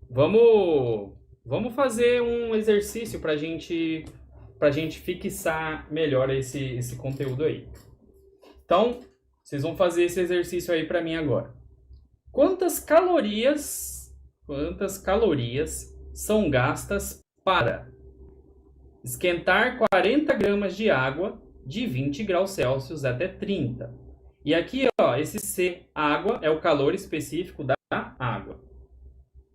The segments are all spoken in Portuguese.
vamos fazer um exercício para gente fixar melhor esse conteúdo aí. Então, vocês vão fazer esse exercício aí para mim agora. Quantas calorias são gastas para esquentar 40 gramas de água de 20 graus Celsius até 30? E aqui, ó, esse C, água, é o calor específico da água.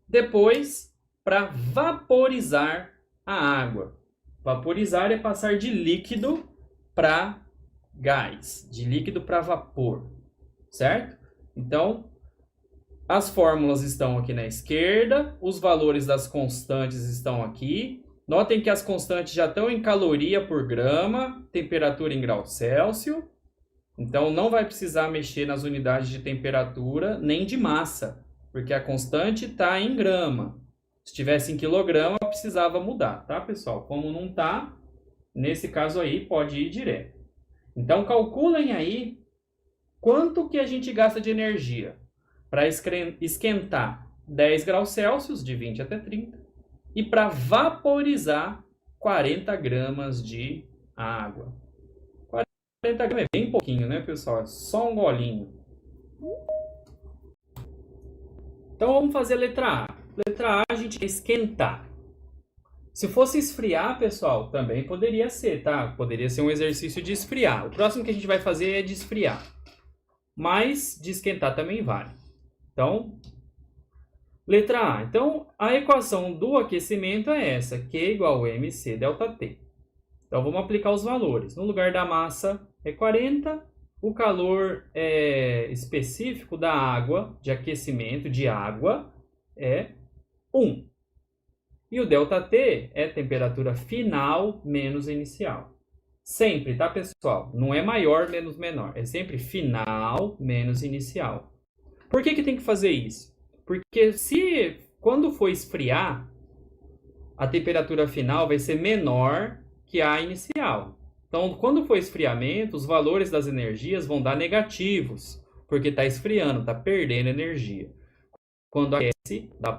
Depois, para vaporizar a água. Vaporizar é passar de líquido para gás, de líquido para vapor, certo? Então, as fórmulas estão aqui na esquerda, os valores das constantes estão aqui. Notem que as constantes já estão em caloria por grama, temperatura em graus Celsius. Então, não vai precisar mexer nas unidades de temperatura nem de massa, porque a constante está em grama. Se tivesse em quilograma, precisava mudar, tá, pessoal? Como não está, nesse caso aí, pode ir direto. Então, calculem aí quanto que a gente gasta de energia para esquentar 10 graus Celsius, de 20 até 30, e para vaporizar 40 gramas de água. 40 gramas é bem pouquinho, né, pessoal? É só um golinho. Então, vamos fazer a letra A. Letra A, a gente quer esquentar. Se fosse esfriar, pessoal, também poderia ser, tá? Poderia ser um exercício de esfriar. O próximo que a gente vai fazer é de esfriar. Mas de esquentar também vale. Então, letra A. Então, a equação do aquecimento é essa. Q igual a mc ΔT. Então, vamos aplicar os valores. No lugar da massa é 40. O calor específico da água, de aquecimento de água, é 1. E o ΔT é temperatura final menos inicial. Sempre, tá, pessoal? Não é maior menos menor. É sempre final menos inicial. Por que tem que fazer isso? Porque quando for esfriar, a temperatura final vai ser menor que a inicial. Então, quando for esfriamento, os valores das energias vão dar negativos, porque está esfriando, está perdendo energia. Quando aquece, dá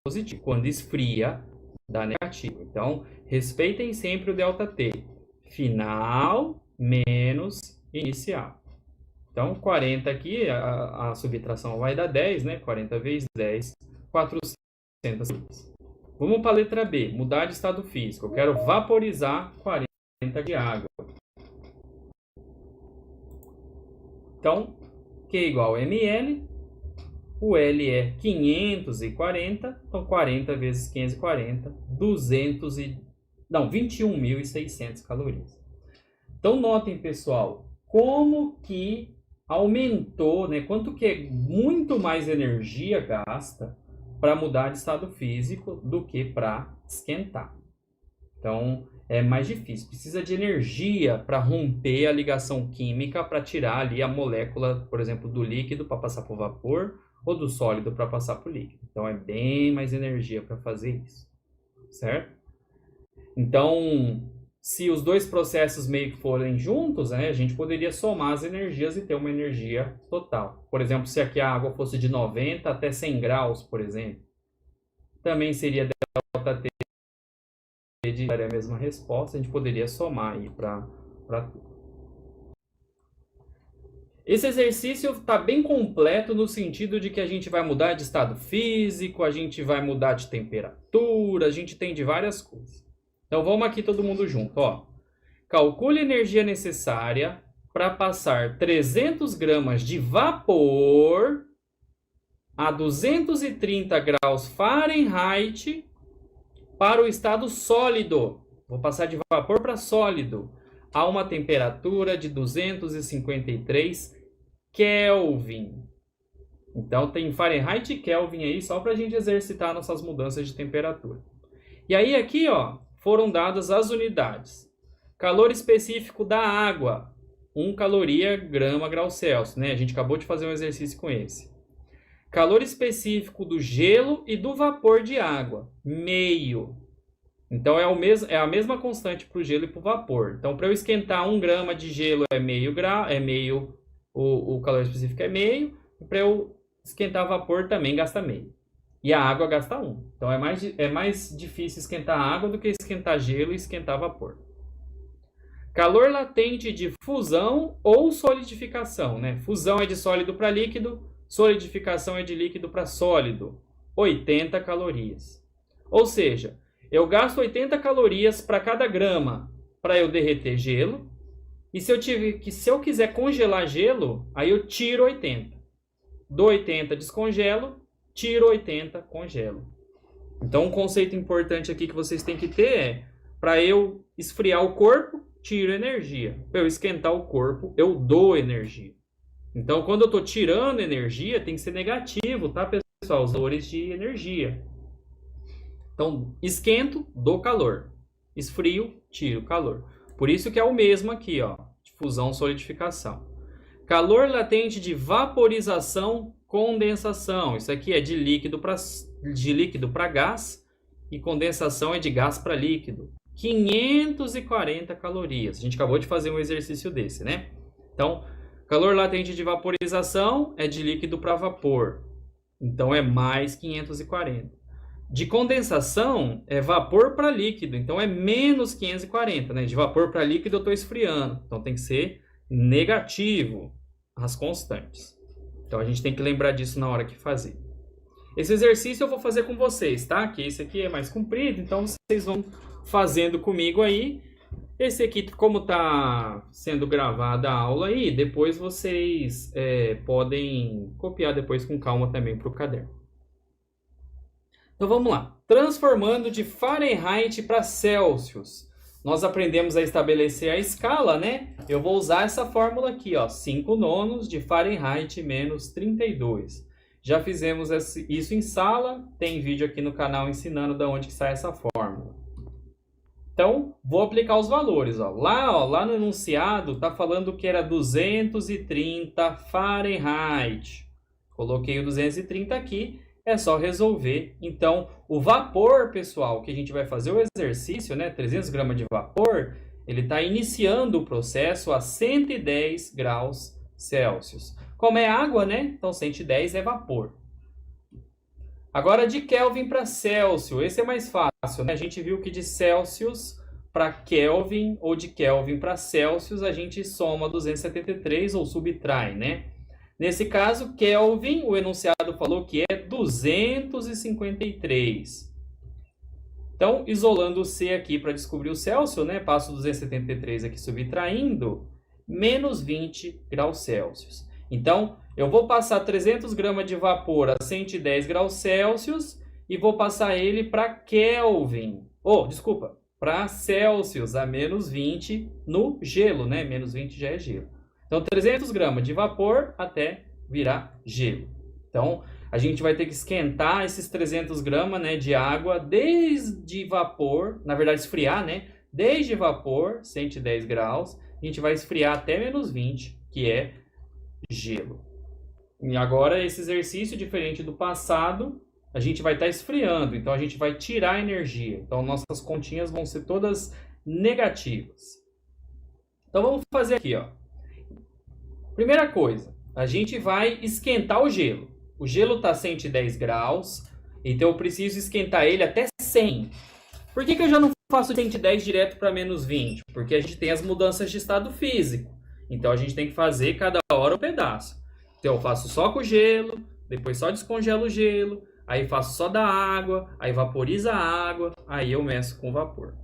positivo. Quando esfria, dá negativo. Então, respeitem sempre o ΔT. Final menos inicial. Então, 40 aqui, a subtração vai dar 10, né? 40 vezes 10, 400. Vamos para a letra B, mudar de estado físico. Eu quero vaporizar 40 de água. Então, Q igual a ml. O L é 540, então 40 vezes 540, 21.600 calorias. Então, notem, pessoal, como que aumentou, né? Quanto que é muito mais energia gasta para mudar de estado físico do que para esquentar. Então, é mais difícil. Precisa de energia para romper a ligação química, para tirar ali a molécula, por exemplo, do líquido para passar para o vapor, ou do sólido para passar para o líquido. Então, é bem mais energia para fazer isso, certo? Então, se os dois processos meio que forem juntos, né, a gente poderia somar as energias e ter uma energia total. Por exemplo, se aqui a água fosse de 90 até 100 graus, por exemplo, também seria ΔT de a mesma resposta, a gente poderia somar aí para tudo. Esse exercício está bem completo no sentido de que a gente vai mudar de estado físico, a gente vai mudar de temperatura, a gente tem de várias coisas. Então vamos aqui todo mundo junto, ó. Calcule a energia necessária para passar 300 gramas de vapor a 230 graus Fahrenheit para o estado sólido. Vou passar de vapor para sólido a uma temperatura de 253 Kelvin. Então tem Fahrenheit e Kelvin aí só para a gente exercitar nossas mudanças de temperatura. E aí aqui, ó, foram dadas as unidades. Calor específico da água, 1 caloria grama grau Celsius, né? A gente acabou de fazer um exercício com esse. Calor específico do gelo e do vapor de água, meio. Então é a mesma constante para o gelo e para o vapor. Então, para eu esquentar 1 grama de gelo é meio grau, o calor específico é meio. E para eu esquentar vapor também gasta meio. E a água gasta 1. Então é mais difícil esquentar água do que esquentar gelo e esquentar vapor. Calor latente de fusão ou solidificação, né? Fusão é de sólido para líquido, solidificação é de líquido para sólido. 80 calorias. Ou seja, eu gasto 80 calorias para cada grama para eu derreter gelo. E se eu quiser congelar gelo, aí eu tiro 80. Do 80 descongelo, tiro 80, congelo. Então um conceito importante aqui que vocês têm que ter é, para eu esfriar o corpo, tiro energia. Para eu esquentar o corpo, eu dou energia. Então quando eu estou tirando energia, tem que ser negativo, tá, pessoal? Os valores de energia. Então, esquento, dou calor. Esfrio, tiro calor. Por isso que é o mesmo aqui, ó, de fusão, solidificação. Calor latente de vaporização, condensação. Isso aqui é de líquido para gás e condensação é de gás para líquido. 540 calorias. A gente acabou de fazer um exercício desse, né? Então, calor latente de vaporização é de líquido para vapor. Então, é mais 540. De condensação é vapor para líquido, então é menos 540, né? De vapor para líquido eu estou esfriando, então tem que ser negativo as constantes. Então a gente tem que lembrar disso na hora que fazer. Esse exercício eu vou fazer com vocês, tá? Que esse aqui é mais comprido, então vocês vão fazendo comigo aí. Esse aqui, como está sendo gravada a aula aí, depois vocês podem copiar depois com calma também para o caderno. Então vamos lá. Transformando de Fahrenheit para Celsius. Nós aprendemos a estabelecer a escala, né? Eu vou usar essa fórmula aqui, ó. 5 nonos de Fahrenheit menos 32. Já fizemos isso em sala. Tem vídeo aqui no canal ensinando de onde que sai essa fórmula. Então, vou aplicar os valores, ó. Lá no enunciado está falando que era 230 Fahrenheit. Coloquei o 230 aqui. É só resolver. Então, o vapor, pessoal, que a gente vai fazer o exercício, né? 300 gramas de vapor, ele está iniciando o processo a 110 graus Celsius. Como é água, né? Então, 110 é vapor. Agora, de Kelvin para Celsius. Esse é mais fácil, né? A gente viu que de Celsius para Kelvin ou de Kelvin para Celsius, a gente soma 273 ou subtrai, né? Nesse caso, Kelvin, o enunciado falou que é 253. Então, isolando o C aqui para descobrir o Celsius, né? Passo 273 aqui subtraindo, menos 20 graus Celsius. Então, eu vou passar 300 gramas de vapor a 110 graus Celsius e vou passar ele para Kelvin. Para Celsius a menos 20 no gelo, né? Menos 20 já é gelo. Então, 300 gramas de vapor até virar gelo. Então, a gente vai ter que esquentar esses 300 gramas, né, de água desde vapor, na verdade esfriar, né? Desde vapor, 110 graus, a gente vai esfriar até menos 20, que é gelo. E agora, esse exercício, diferente do passado, a gente vai estar esfriando, então a gente vai tirar a energia. Então, nossas continhas vão ser todas negativas. Então, vamos fazer aqui, ó. Primeira coisa, a gente vai esquentar o gelo. O gelo está a 110 graus, então eu preciso esquentar ele até 100. Por que eu já não faço 110 direto para menos 20? Porque a gente tem as mudanças de estado físico. Então a gente tem que fazer cada hora um pedaço. Então eu faço só com o gelo, depois só descongelo o gelo, aí faço só da água, aí vaporiza a água, aí eu meço com vapor.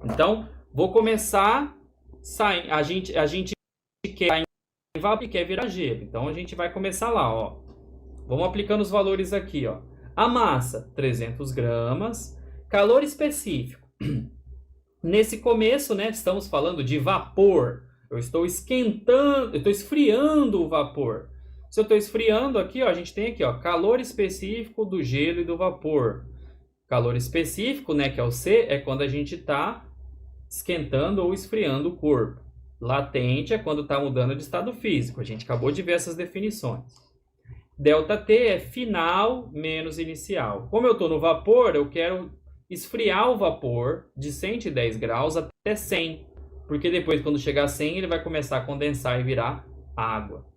Então, vou começar, a gente quer vapor e quer virar gelo. Então a gente vai começar lá, ó. Vamos aplicando os valores aqui, ó. A massa, 300 gramas. Calor específico. Nesse começo, né, estamos falando de vapor. Eu estou esquentando, eu estou esfriando o vapor. Se eu estou esfriando aqui, ó, a gente tem aqui, ó, calor específico do gelo e do vapor. Calor específico, né, que é o C, é quando a gente está esquentando ou esfriando o corpo. Latente é quando está mudando de estado físico. A gente acabou de ver essas definições. ΔT é final menos inicial. Como eu estou no vapor, eu quero esfriar o vapor de 110 graus até 100. Porque depois, quando chegar a 100, ele vai começar a condensar e virar água.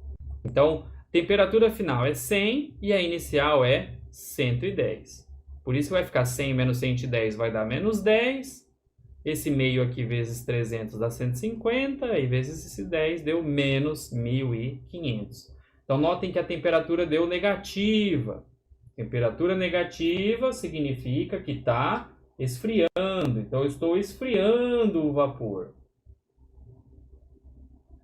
Então, temperatura final é 100 e a inicial é 110. Por isso vai ficar 100 menos 110 vai dar menos 10. Esse meio aqui vezes 300 dá 150. E vezes esse 10 deu menos 1.500. Então, notem que a temperatura deu negativa. Temperatura negativa significa que está esfriando. Então, eu estou esfriando o vapor.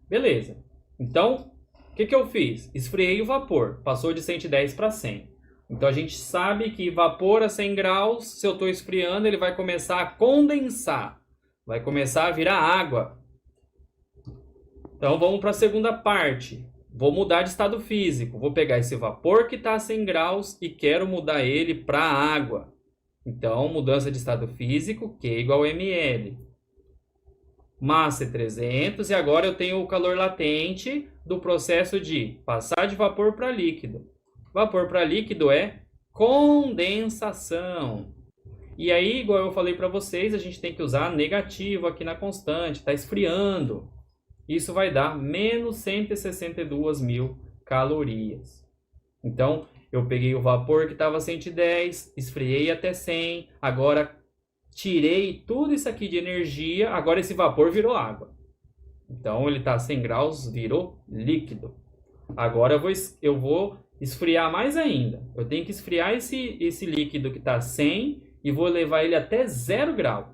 Beleza. Então, o que eu fiz? Esfriei o vapor. Passou de 110 para 100. Então, a gente sabe que vapor a 100 graus, se eu estou esfriando, ele vai começar a condensar. Vai começar a virar água. Então, vamos para a segunda parte. Vou mudar de estado físico. Vou pegar esse vapor que está a 100 graus e quero mudar ele para água. Então, mudança de estado físico, Q igual a ml. Massa é 300 e agora eu tenho o calor latente do processo de passar de vapor para líquido. Vapor para líquido é condensação. E aí, igual eu falei para vocês, a gente tem que usar negativo aqui na constante, está esfriando. Isso vai dar menos 162.000 calorias. Então, eu peguei o vapor que estava 110, esfriei até 100, agora tirei tudo isso aqui de energia, agora esse vapor virou água. Então, ele está a 100 graus, virou líquido. Agora eu vou esfriar mais ainda. Eu tenho que esfriar esse líquido que está a 100 e vou levar ele até 0 grau.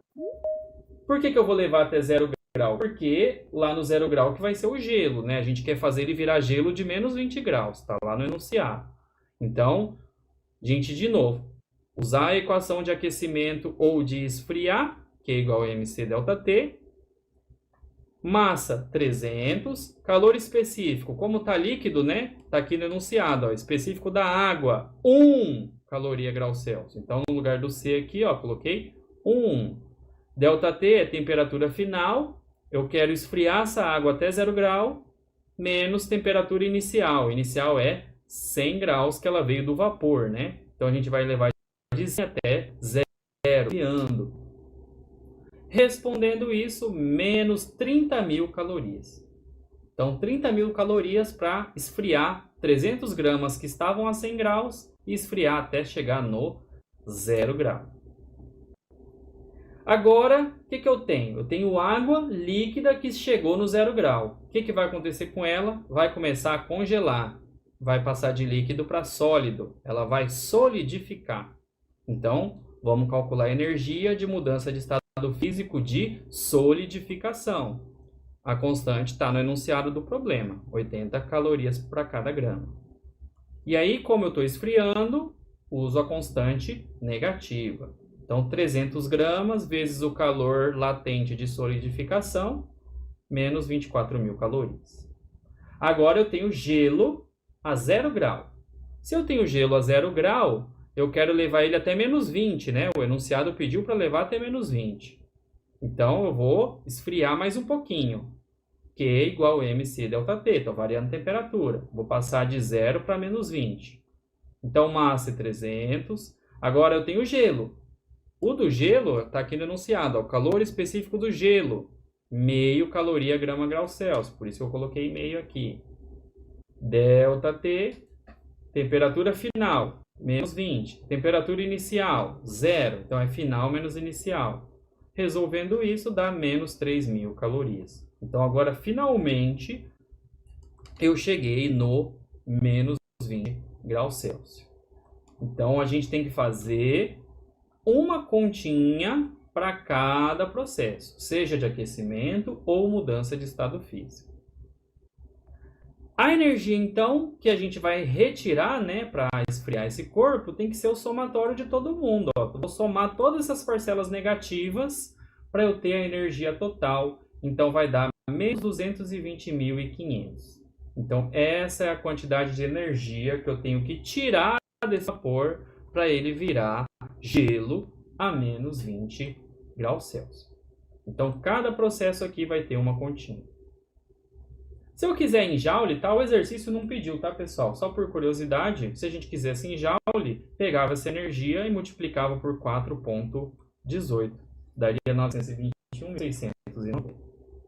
Por que eu vou levar até 0 grau? Porque lá no 0 grau que vai ser o gelo, né? A gente quer fazer ele virar gelo de menos 20 graus, tá lá no enunciado. Então, gente, de novo, usar a equação de aquecimento ou de esfriar, que é igual a mc ΔT. Massa, 300. Calor específico, como está líquido, né? Está aqui no enunciado, ó, específico da água, 1 caloria graus Celsius. Então, no lugar do C aqui, ó, coloquei 1. ΔT é temperatura final. Eu quero esfriar essa água até 0 grau, menos temperatura inicial. Inicial é 100 graus, que ela veio do vapor, né? Então, a gente vai levar de 100 até 0, esfriando. Respondendo isso, menos 30.000 calorias. Então, 30.000 calorias para esfriar 300 gramas que estavam a 100 graus e esfriar até chegar no 0 grau. Agora, o que eu tenho? Eu tenho água líquida que chegou no 0 grau. O que vai acontecer com ela? Vai começar a congelar. Vai passar de líquido para sólido. Ela vai solidificar. Então, vamos calcular a energia de mudança de estado físico de solidificação. A constante está no enunciado do problema, 80 calorias para cada grama. E aí, como eu estou esfriando, uso a constante negativa. Então, 300 gramas vezes o calor latente de solidificação, menos 24.000 calorias. Agora, eu tenho gelo a 0 grau. Se eu tenho gelo a 0 grau, eu quero levar ele até menos 20, né? O enunciado pediu para levar até menos 20. Então, eu vou esfriar mais um pouquinho. Q igual a mc ΔT, estou variando a temperatura. Vou passar de 0 para menos 20. Então, massa é 300. Agora, eu tenho gelo. O do gelo está aqui no enunciado. Ó, o calor específico do gelo, meio caloria grama grau Celsius. Por isso eu coloquei meio aqui. ΔT, temperatura final, menos 20. Temperatura inicial, 0. Então, é final menos inicial. Resolvendo isso, dá menos 3.000 calorias. Então, agora, finalmente, eu cheguei no menos 20 graus Celsius. Então, a gente tem que fazer uma continha para cada processo, seja de aquecimento ou mudança de estado físico. A energia, então, que a gente vai retirar, né, para esfriar esse corpo, tem que ser o somatório de todo mundo. Ó. Eu vou somar todas essas parcelas negativas para eu ter a energia total. Então, vai dar menos 220.500. Então, essa é a quantidade de energia que eu tenho que tirar desse vapor para ele virar gelo a menos 20 graus Celsius. Então, cada processo aqui vai ter uma continha. Se eu quiser em joule, tá? O exercício não pediu, tá, pessoal? Só por curiosidade, se a gente quisesse em joule, pegava essa energia e multiplicava por 4,18. Daria 921.690.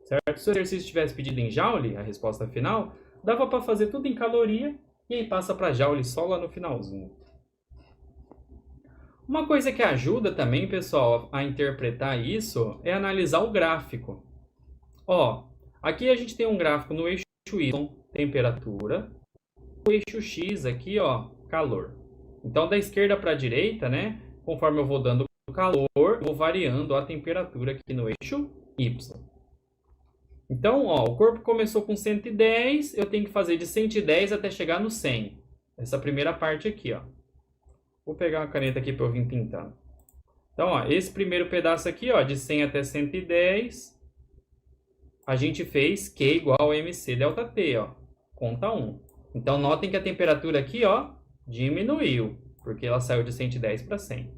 Certo? Se o exercício tivesse pedido em joule, a resposta final, dava para fazer tudo em caloria e aí passa para joule só lá no finalzinho. Uma coisa que ajuda também, pessoal, a interpretar isso é analisar o gráfico. Ó, aqui a gente tem um gráfico no eixo Y, temperatura, o eixo X aqui, ó, calor. Então, da esquerda para a direita, né, conforme eu vou dando calor, eu vou variando a temperatura aqui no eixo Y. Então, ó, o corpo começou com 110, eu tenho que fazer de 110 até chegar no 100. Essa primeira parte aqui, ó. Vou pegar uma caneta aqui para eu vir pintando. Então, ó, esse primeiro pedaço aqui, ó, de 100 até 110, a gente fez Q igual a MC delta T, ó, conta 1. Então, notem que a temperatura aqui, ó, diminuiu, porque ela saiu de 110 para 100.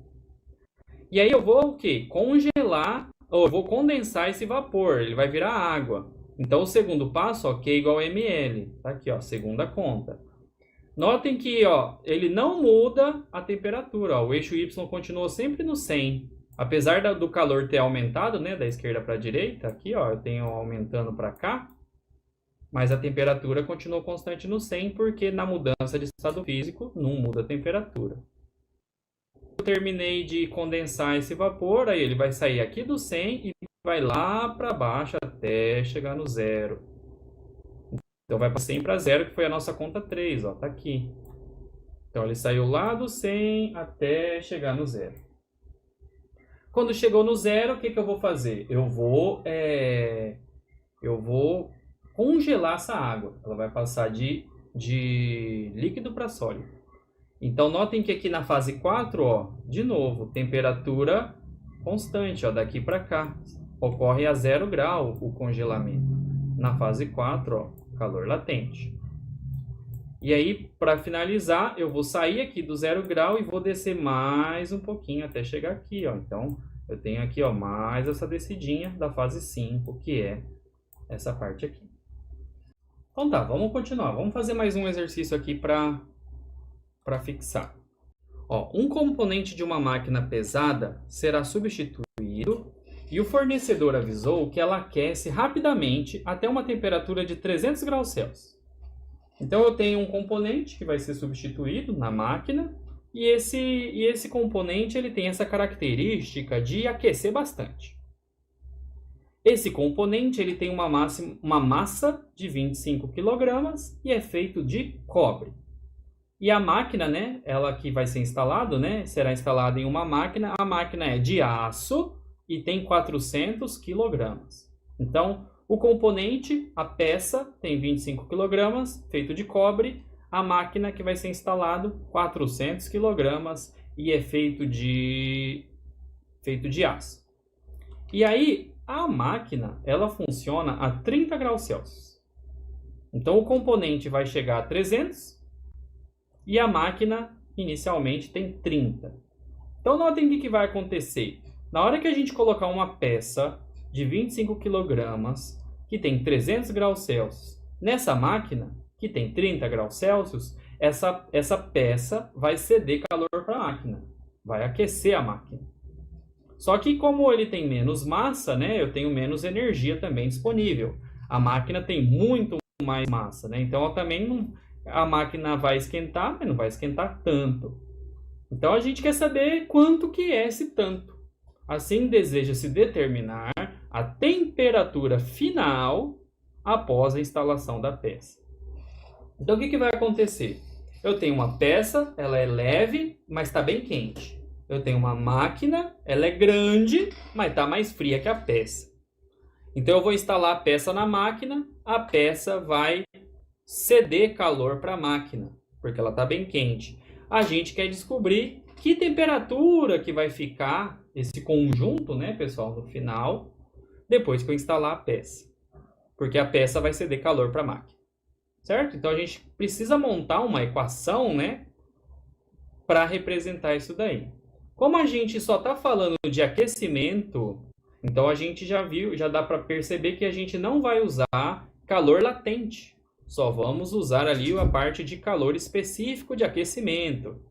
E aí eu vou o quê? Congelar, ou eu vou condensar esse vapor, ele vai virar água. Então, o segundo passo, ó, Q igual a ML. Tá aqui, ó, segunda conta. Notem que, ó, ele não muda a temperatura, ó, o eixo Y continua sempre no 100. Apesar do calor ter aumentado, né, da esquerda para a direita, aqui, ó, eu tenho aumentando para cá, mas a temperatura continua constante no 100, porque na mudança de estado físico não muda a temperatura. Eu terminei de condensar esse vapor, aí ele vai sair aqui do 100 e vai lá para baixo até chegar no zero. Então vai para 100 para zero, que foi a nossa conta 3, ó, tá aqui. Então ele saiu lá do 100 até chegar no zero. Quando chegou no zero, o que eu vou fazer? Eu vou congelar essa água. Ela vai passar de líquido para sólido. Então notem que aqui na fase 4, ó, de novo, temperatura constante, ó, daqui para cá. Ocorre a 0 grau o congelamento. Na fase 4, ó, calor latente. E aí, para finalizar, eu vou sair aqui do 0 grau e vou descer mais um pouquinho até chegar aqui, ó. Então, eu tenho aqui, ó, mais essa descidinha da fase 5, que é essa parte aqui. Então tá, vamos continuar. Vamos fazer mais um exercício aqui para fixar. Ó, um componente de uma máquina pesada será substituído e o fornecedor avisou que ela aquece rapidamente até uma temperatura de 300 graus Celsius. Então eu tenho um componente que vai ser substituído na máquina e esse componente ele tem essa característica de aquecer bastante. Esse componente ele tem uma massa de 25 kg e é feito de cobre. E a máquina, né, ela que vai ser instalada, né, será instalada em uma máquina. A máquina é de aço e tem 400 kg. Então, o componente, a peça, tem 25 kg, feito de cobre. A máquina que vai ser instalado, 400 kg e é feito de aço. E aí, a máquina, ela funciona a 30 graus Celsius. Então, o componente vai chegar a 300 e a máquina, inicialmente, tem 30. Então, notem o que vai acontecer. Na hora que a gente colocar uma peça de 25 kg, que tem 300 graus Celsius, nessa máquina, que tem 30 graus Celsius, essa peça vai ceder calor para a máquina, vai aquecer a máquina. Só que como ele tem menos massa, né, eu tenho menos energia também disponível. A máquina tem muito mais massa, né? Então a máquina vai esquentar, mas não vai esquentar tanto. Então a gente quer saber quanto que é esse tanto. Assim deseja-se determinar a temperatura final após a instalação da peça. Então o que vai acontecer? Eu tenho uma peça, ela é leve, mas está bem quente. Eu tenho uma máquina, ela é grande, mas está mais fria que a peça. Então eu vou instalar a peça na máquina, a peça vai ceder calor para a máquina, porque ela está bem quente. A gente quer descobrir que temperatura que vai ficar esse conjunto, né, pessoal, no final, depois que eu instalar a peça. Porque a peça vai ceder calor para a máquina. Certo? Então a gente precisa montar uma equação, né, para representar isso daí. Como a gente só está falando de aquecimento, então a gente já viu, já dá para perceber que a gente não vai usar calor latente. Só vamos usar ali a parte de calor específico de aquecimento.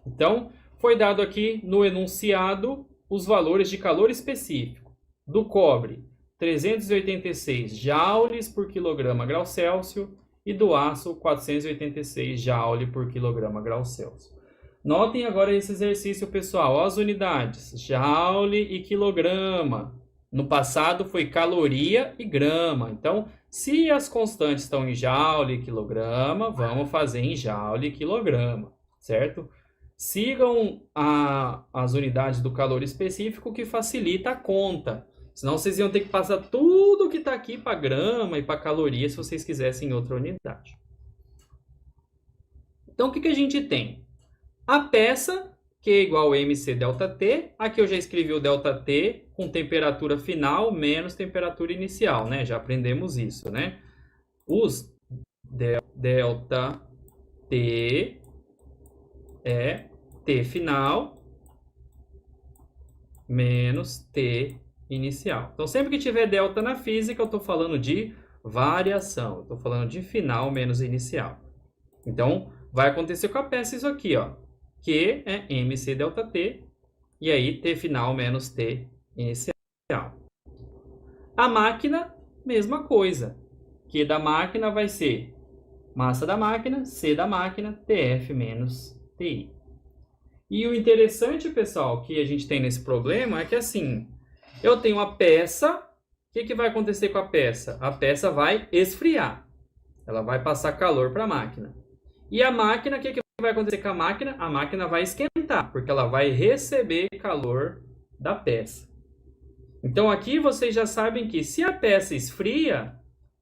Então, foi dado aqui no enunciado os valores de calor específico. Do cobre, 386 joules por quilograma grau Celsius e do aço, 486 joules por quilograma grau Celsius. Notem agora esse exercício, pessoal. Ó, as unidades, joule e quilograma. No passado foi caloria e grama. Então, se as constantes estão em joule e quilograma, vamos fazer em joule e quilograma, certo? Sigam as unidades do calor específico, que facilita a conta. Senão vocês iam ter que passar tudo que está aqui para grama e para caloria se vocês quisessem outra unidade. Então, o que a gente tem? A peça, Q igual a MC ΔT. Aqui eu já escrevi o ΔT com temperatura final menos temperatura inicial, né? Já aprendemos isso, né? Os ΔT é T final menos T inicial. Então, sempre que tiver delta na física, eu estou falando de variação. Eu estou falando de final menos inicial. Então, vai acontecer com a peça isso aqui, ó. Q é MC ΔT, e aí T final menos T inicial. A máquina, mesma coisa. Q da máquina vai ser massa da máquina, C da máquina, TF menos TI. E o interessante, pessoal, que a gente tem nesse problema é que assim, eu tenho a peça, o que vai acontecer com a peça? A peça vai esfriar, ela vai passar calor para a máquina. E a máquina, o que vai acontecer com a máquina? A máquina vai esquentar, porque ela vai receber calor da peça. Então aqui vocês já sabem que se a peça esfria,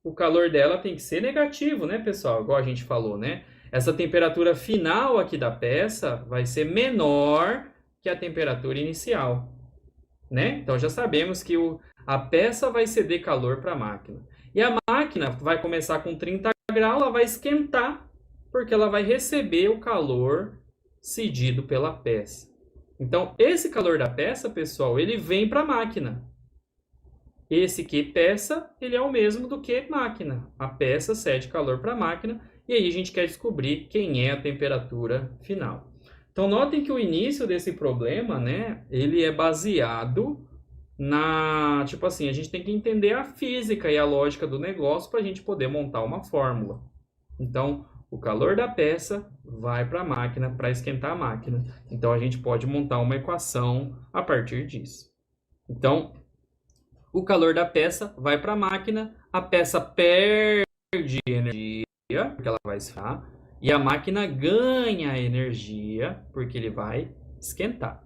o calor dela tem que ser negativo, né, pessoal? Igual a gente falou, né? Essa temperatura final aqui da peça vai ser menor que a temperatura inicial, né? Então já sabemos que a peça vai ceder calor para a máquina. E a máquina vai começar com 30 graus, ela vai esquentar, porque ela vai receber o calor cedido pela peça. Então, esse calor da peça, pessoal, ele vem para a máquina. Esse Q peça, ele é o mesmo do que máquina. A peça cede calor para a máquina, e aí a gente quer descobrir quem é a temperatura final. Então, notem que o início desse problema, né, ele é baseado tipo assim, a gente tem que entender a física e a lógica do negócio para a gente poder montar uma fórmula. Então, o calor da peça vai para a máquina para esquentar a máquina. Então, a gente pode montar uma equação a partir disso. Então, o calor da peça vai para a máquina, a peça perde energia, porque ela vai esfriar, e a máquina ganha energia, porque ele vai esquentar,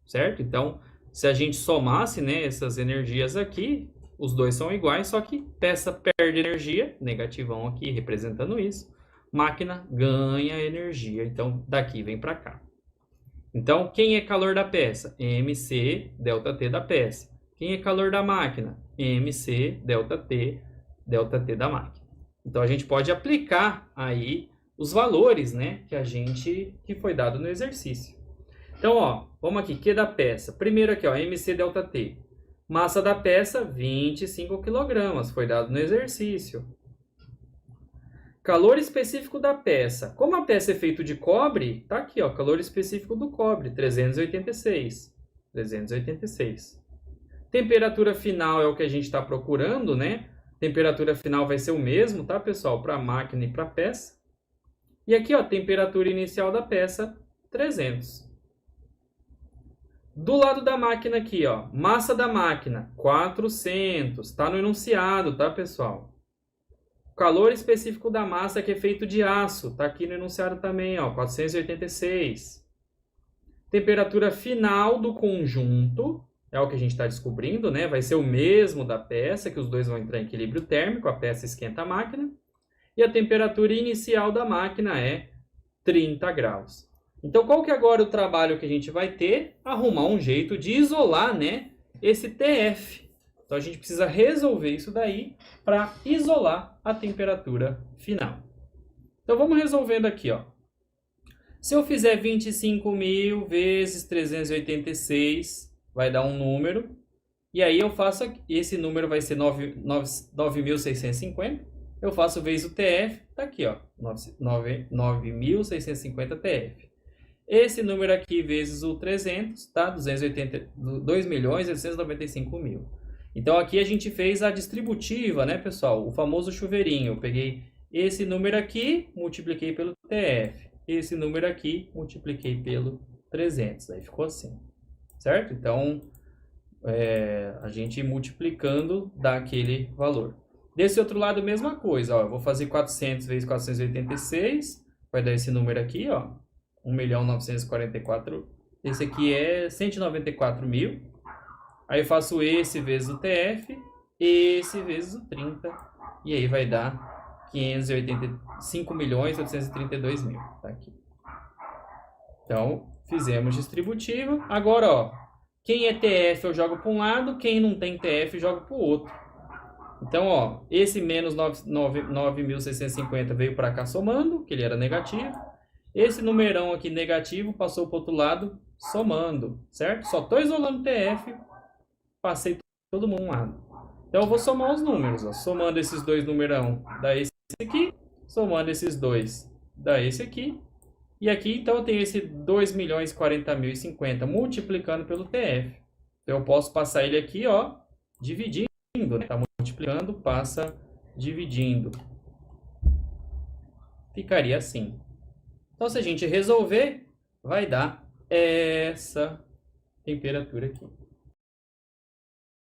certo? Então, se a gente somasse, né, essas energias aqui, os dois são iguais, só que peça perde energia, negativão aqui representando isso, máquina ganha energia, então daqui vem para cá. Então, quem é calor da peça? MC ΔT da peça. Quem é calor da máquina? MC ΔT da máquina. Então, a gente pode aplicar aí os valores, né, que foi dado no exercício. Então, ó, vamos aqui, Q da peça. Primeiro aqui, ó, MC ΔT. Massa da peça, 25 kg, foi dado no exercício. Calor específico da peça. Como a peça é feita de cobre, tá aqui, ó, calor específico do cobre, 386. 386. Temperatura final é o que a gente está procurando, né? Temperatura final vai ser o mesmo, tá, pessoal? Para a máquina e para a peça. E aqui, ó, temperatura inicial da peça, 300. Do lado da máquina aqui, ó, massa da máquina, 400. Tá no enunciado, tá, pessoal? Calor específico da massa, que é feito de aço, tá aqui no enunciado também, ó, 486. Temperatura final do conjunto, é o que a gente está descobrindo, né? Vai ser o mesmo da peça, que os dois vão entrar em equilíbrio térmico, a peça esquenta a máquina. E a temperatura inicial da máquina é 30 graus. Então, qual que é agora o trabalho que a gente vai ter? Arrumar um jeito de isolar, né, esse TF. Então, a gente precisa resolver isso daí para isolar a temperatura final. Então, vamos resolvendo aqui, ó. Se eu fizer 25.000 vezes 386, vai dar um número. E aí eu faço, esse número vai ser 9.650. Eu faço vezes o TF, tá aqui, ó, 9.650 TF. Esse número aqui vezes o 300, tá? 2.895.000. Então, aqui a gente fez a distributiva, né, pessoal? O famoso chuveirinho. Eu peguei esse número aqui, multipliquei pelo TF. esse número aqui, multipliquei pelo 300. Aí ficou assim, certo? Então, a gente multiplicando dá aquele valor. Desse outro lado, mesma coisa. Ó, eu vou fazer 400 vezes 486, vai dar esse número aqui, ó, 1.944.000. Esse aqui é 194 mil. Aí eu faço esse vezes o TF, esse vezes o 30, e aí vai dar 5.832.000. Tá aqui. Então, fizemos distributiva. Agora, ó, quem é TF eu jogo para um lado, quem não tem TF eu jogo para o outro. Então, ó, esse menos 9.650 veio para cá somando, que ele era negativo. Esse numerão aqui negativo passou para o outro lado somando, certo? Só estou isolando TF, passei todo mundo um lado. Então, eu vou somar os números, ó. Somando esses dois numerão, dá esse aqui. Somando esses dois, dá esse aqui. E aqui, então, eu tenho esse 2.040.050 multiplicando pelo TF. Então, eu posso passar ele aqui, ó, dividindo, né? Tá multiplicando, passa dividindo. Ficaria assim. Então, se a gente resolver, vai dar essa temperatura aqui.